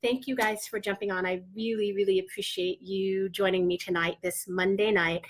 thank you guys for jumping on. I really, really appreciate you joining me tonight, this Monday night.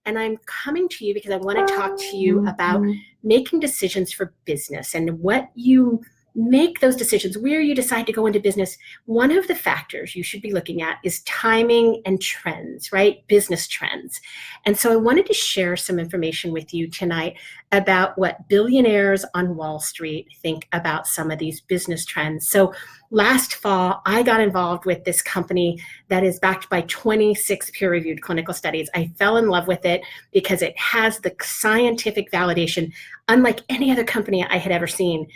And I'm coming to you because I want to talk to you about making decisions for business and what you make those decisions, where you decide to go into business. One of the factors you should be looking at is timing and trends, right? Business trends. And so I wanted to share some information with you tonight about what billionaires on Wall Street think about some of these business trends. So last fall, I got involved with this company that is backed by 26 peer-reviewed clinical studies. I fell in love with it because it has the scientific validation unlike any other company I had ever seen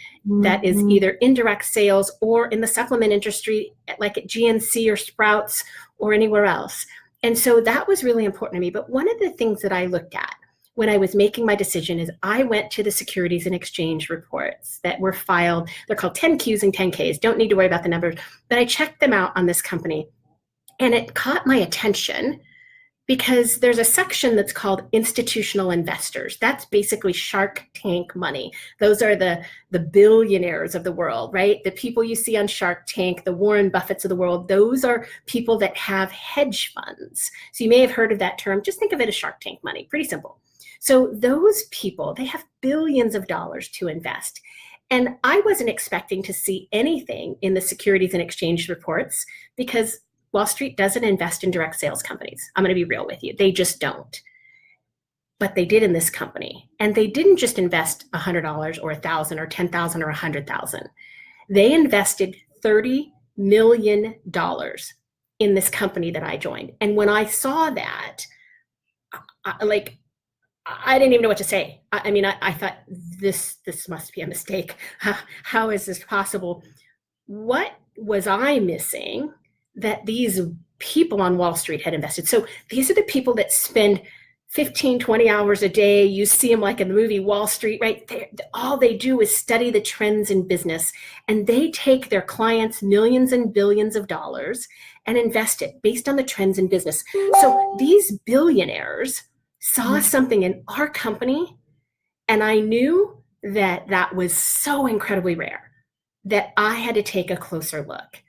that is either indirect sales or in the supplement industry, like at GNC or Sprouts or anywhere else. And so that was really important to me. But one of the things that I looked at when I was making my decision is I went to the Securities and Exchange reports that were filed. They're called 10Qs and 10Ks. Don't need to worry about the numbers. But I checked them out on this company. And it caught my attention because there's a section that's called institutional investors. That's basically Shark Tank money. Those are the billionaires of the world, right? The people you see on Shark Tank, the Warren Buffetts of the world, those are people that have hedge funds. So you may have heard of that term. Just think of it as Shark Tank money. Pretty simple. So those people, they have billions of dollars to invest. And I wasn't expecting to see anything in the Securities and Exchange reports because Wall Street doesn't invest in direct sales companies. I'm going to be real with you. They just don't. But they did in this company. And they didn't just invest $100 or $1,000 or $10,000 or $100,000. They invested $30 million in this company that I joined. And when I saw that, I didn't even know what to say. I thought this must be a mistake. How is this possible? What was I missing that these people on Wall Street had invested? So these are the people that spend 15, 20 hours a day. You see them like in the movie Wall Street, right? All they do is study the trends in business, and they take their clients' millions and billions of dollars and invest it based on the trends in business. So these billionaires saw something in our company, and I knew that that was so incredibly rare that I had to take a closer look.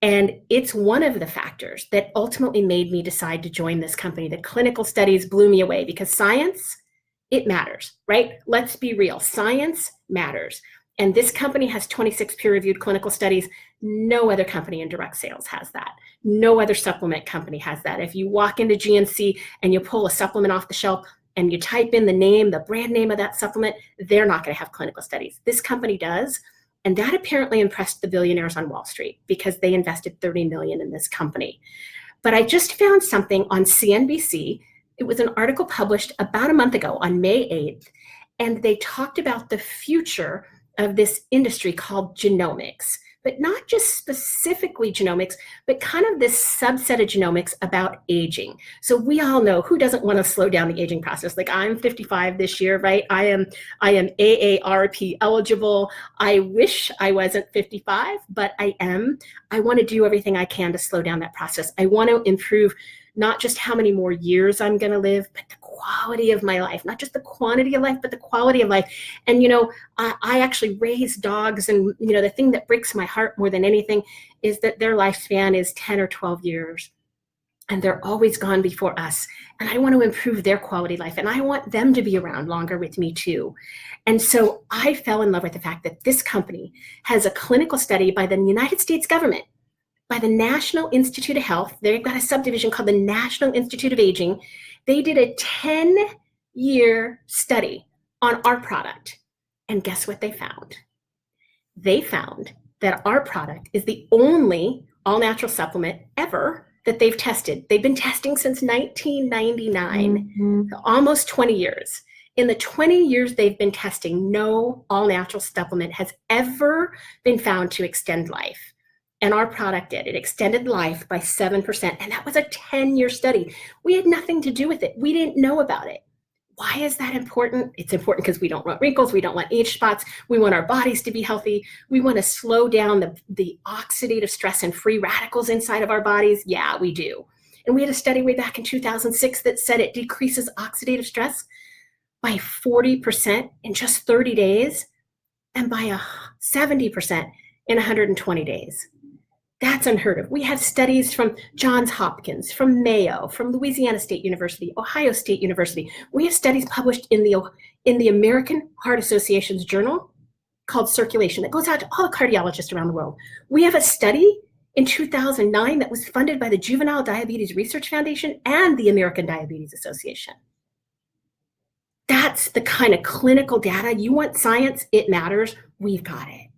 And it's one of the factors that ultimately made me decide to join this company. The clinical studies blew me away because science, it matters, right? Let's be real. Science matters. And this company has 26 peer-reviewed clinical studies. No other company in direct sales has that. No other supplement company has that. If you walk into GNC and you pull a supplement off the shelf and you type in the name, the brand name of that supplement, they're not going to have clinical studies. This company does. And that apparently impressed the billionaires on Wall Street because they invested $30 million in this company. But I just found something on CNBC. It was an article published about a month ago on May 8th, and they talked about the future of this industry called genomics, but not just specifically genomics, but kind of this subset of genomics about aging. So we all know who doesn't want to slow down the aging process. Like I'm 55 this year, right? I am AARP eligible. I wish I wasn't 55, but I am. I want to do everything I can to slow down that process. I want to improve not just how many more years I'm going to live, but the quality of my life, not just the quantity of life, but the quality of life. And, I actually raise dogs, and, the thing that breaks my heart more than anything is that their lifespan is 10 or 12 years. And they're always gone before us. And I want to improve their quality of life. And I want them to be around longer with me too. And so I fell in love with the fact that this company has a clinical study by the United States government, by the National Institute of Health. They've got a subdivision called the National Institute of Aging. They did a 10-year study on our product. And guess what they found? They found that our product is the only all-natural supplement ever that they've tested. They've been testing since 1999, almost 20 years. In the 20 years they've been testing, no all-natural supplement has ever been found to extend life. And our product did. It extended life by 7%. And that was a 10-year study. We had nothing to do with it. We didn't know about it. Why is that important? It's important because we don't want wrinkles. We don't want age spots. We want our bodies to be healthy. We want to slow down the oxidative stress and free radicals inside of our bodies. Yeah, we do. And we had a study way back in 2006 that said it decreases oxidative stress by 40% in just 30 days and by 70% in 120 days. That's unheard of. We have studies from Johns Hopkins, from Mayo, from Louisiana State University, Ohio State University. We have studies published in the American Heart Association's journal called Circulation that goes out to all the cardiologists around the world. We have a study in 2009 that was funded by the Juvenile Diabetes Research Foundation and the American Diabetes Association. That's the kind of clinical data. You want science, it matters, we've got it.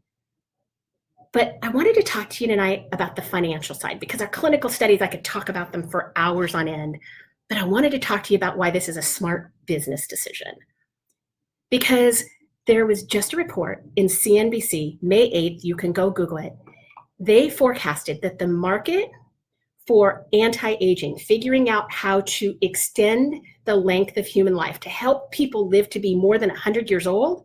But I wanted to talk to you tonight about the financial side, because our clinical studies, I could talk about them for hours on end, but I wanted to talk to you about why this is a smart business decision. Because there was just a report in CNBC, May 8th, you can go Google it. They forecasted that the market for anti-aging, figuring out how to extend the length of human life, to help people live to be more than 100 years old,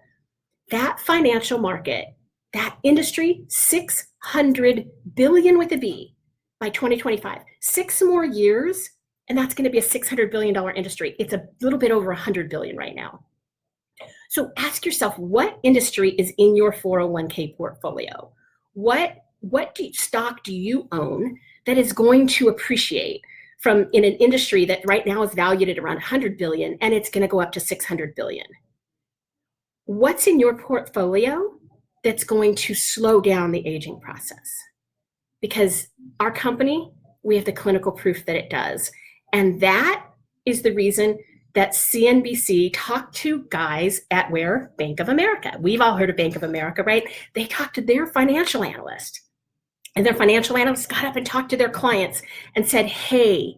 that financial market, that industry, 600 billion with a B by 2025. 6 more years, and that's going to be a $600 billion industry. It's a little bit over 100 billion right now. So ask yourself, what industry is in your 401k portfolio? What stock do you own that is going to appreciate from in an industry that right now is valued at around 100 billion and it's going to go up to 600 billion? What's in your portfolio that's going to slow down the aging process? Because our company, we have the clinical proof that it does. And that is the reason that CNBC talked to guys at where? Bank of America. We've all heard of Bank of America, right? They talked to their financial analyst. And their financial analyst got up and talked to their clients and said, hey,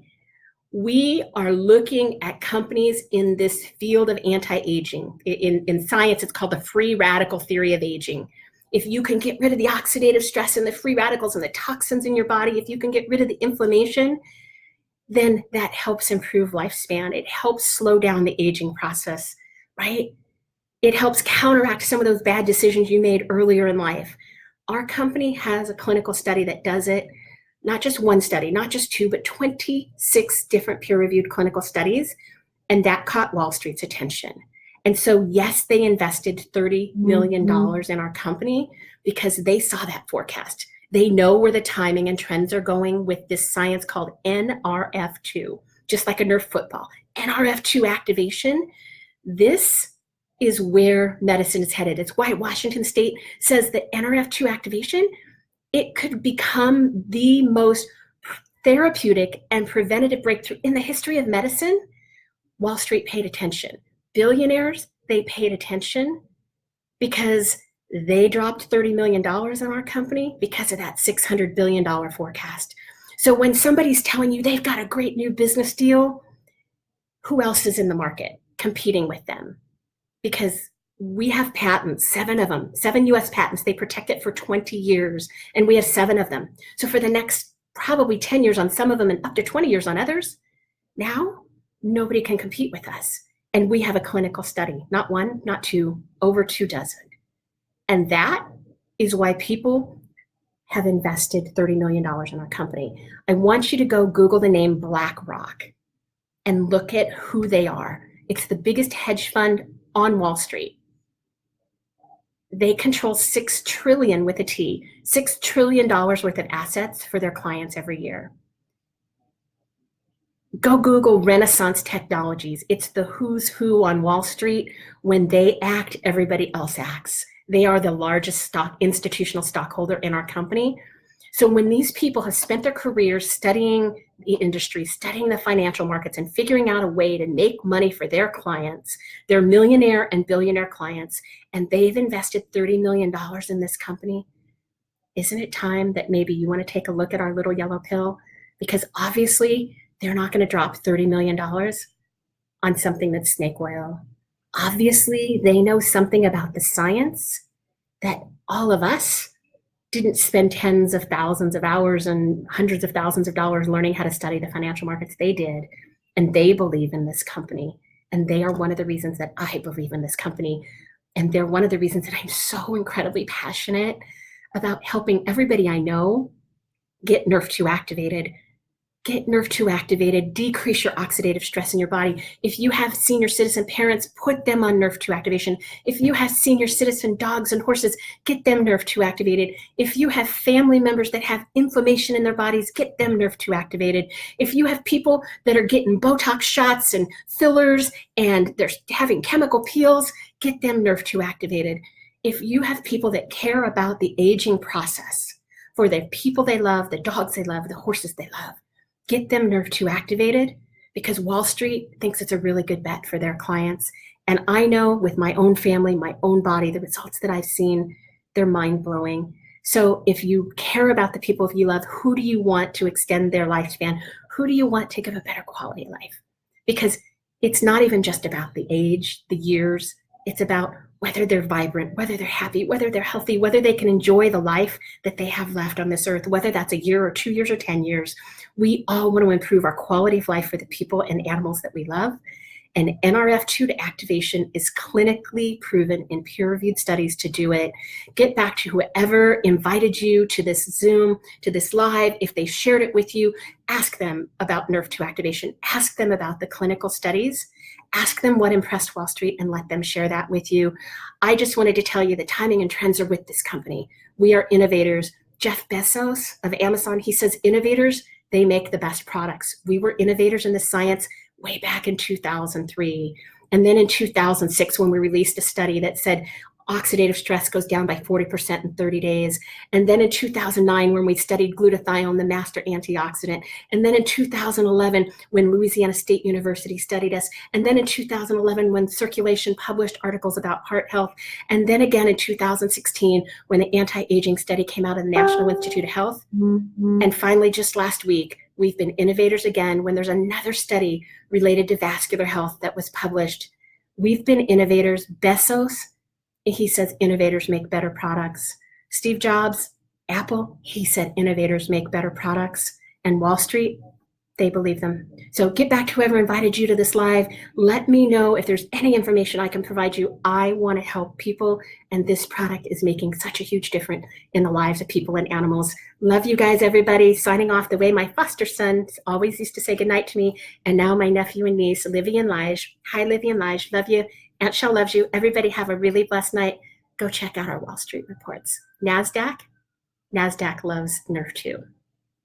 we are looking at companies in this field of anti-aging. In science, it's called the free radical theory of aging. If you can get rid of the oxidative stress and the free radicals and the toxins in your body, if you can get rid of the inflammation, then that helps improve lifespan. It helps slow down the aging process, right? It helps counteract some of those bad decisions you made earlier in life. Our company has a clinical study that does it, not just one study, not just 2, but 26 different peer-reviewed clinical studies, and that caught Wall Street's attention. And so, yes, they invested $30 million in our company because they saw that forecast. They know where the timing and trends are going with this science called Nrf2, just like a Nerf football. Nrf2 activation, this is where medicine is headed. It's why Washington State says that Nrf2 activation, it could become the most therapeutic and preventative breakthrough in the history of medicine. Wall Street paid attention. Billionaires, they paid attention because they dropped $30 million in our company because of that $600 billion forecast. So when somebody's telling you they've got a great new business deal, who else is in the market competing with them? Because we have patents, 7 of them, 7 US patents. They protect it for 20 years, and we have 7 of them. So for the next probably 10 years on some of them and up to 20 years on others, now nobody can compete with us. And we have a clinical study, not 1, not 2, over 2 dozen. And that is why people have invested $30 million in our company. I want you to go Google the name BlackRock and look at who they are. It's the biggest hedge fund on Wall Street. They control $6 trillion with a T, $6 trillion worth of assets for their clients every year. Go Google Renaissance Technologies. It's the who's who on Wall Street. When they act, everybody else acts. They are the largest institutional stockholder in our company. So when these people have spent their careers studying the industry, studying the financial markets, and figuring out a way to make money for their clients, their millionaire and billionaire clients, and they've invested $30 million in this company, isn't it time that maybe you want to take a look at our little yellow pill? Because obviously, they're not going to drop $30 million on something that's snake oil. Obviously, they know something about the science that all of us didn't spend tens of thousands of hours and hundreds of thousands of dollars learning how to study the financial markets. They did, and they believe in this company. And they are one of the reasons that I believe in this company. And they're one of the reasons that I'm so incredibly passionate about helping everybody I know get Nrf2 activated, get Nrf2 activated, decrease your oxidative stress in your body. If you have senior citizen parents, put them on Nrf2 activation. If you have senior citizen dogs and horses, get them Nrf2 activated. If you have family members that have inflammation in their bodies, get them Nrf2 activated. If you have people that are getting Botox shots and fillers and they're having chemical peels, get them Nrf2 activated. If you have people that care about the aging process for the people they love, the dogs they love, the horses they love, get them Nrf2 activated, because Wall Street thinks it's a really good bet for their clients. And I know with my own family, my own body, the results that I've seen, they're mind-blowing. So if you care about the people you love, who do you want to extend their lifespan? Who do you want to give a better quality of life? Because it's not even just about the age, the years. It's about whether they're vibrant, whether they're happy, whether they're healthy, whether they can enjoy the life that they have left on this earth, whether that's a year or 2 years or 10 years. We all want to improve our quality of life for the people and animals that we love. And Nrf2 activation is clinically proven in peer-reviewed studies to do it. Get back to whoever invited you to this Zoom, to this live. If they shared it with you, ask them about Nrf2 activation. Ask them about the clinical studies. Ask them what impressed Wall Street and let them share that with you. I just wanted to tell you the timing and trends are with this company. We are innovators. Jeff Bezos of Amazon, he says innovators, they make the best products. We were innovators in the science way back in 2003. And then in 2006, when we released a study that said oxidative stress goes down by 40% in 30 days. And then in 2009, when we studied glutathione, the master antioxidant. And then in 2011, when Louisiana State University studied us. And then in 2011, when Circulation published articles about heart health. And then again in 2016, when the anti-aging study came out of the National Institute of Health. And finally, just last week, we've been innovators again when there's another study related to vascular health that was published. We've been innovators. Bezos, he says innovators make better products. Steve Jobs, Apple, he said innovators make better products. And Wall Street, they believe them. So get back to whoever invited you to this live. Let me know if there's any information I can provide you. I want to help people, and this product is making such a huge difference in the lives of people and animals. Love you guys, everybody. Signing off the way my foster son always used to say goodnight to me, and now my nephew and niece, Livy and Lige. Hi, Livy and Lige. Love you. Aunt Shell loves you. Everybody have a really blessed night. Go check out our Wall Street reports. NASDAQ loves Nrf2.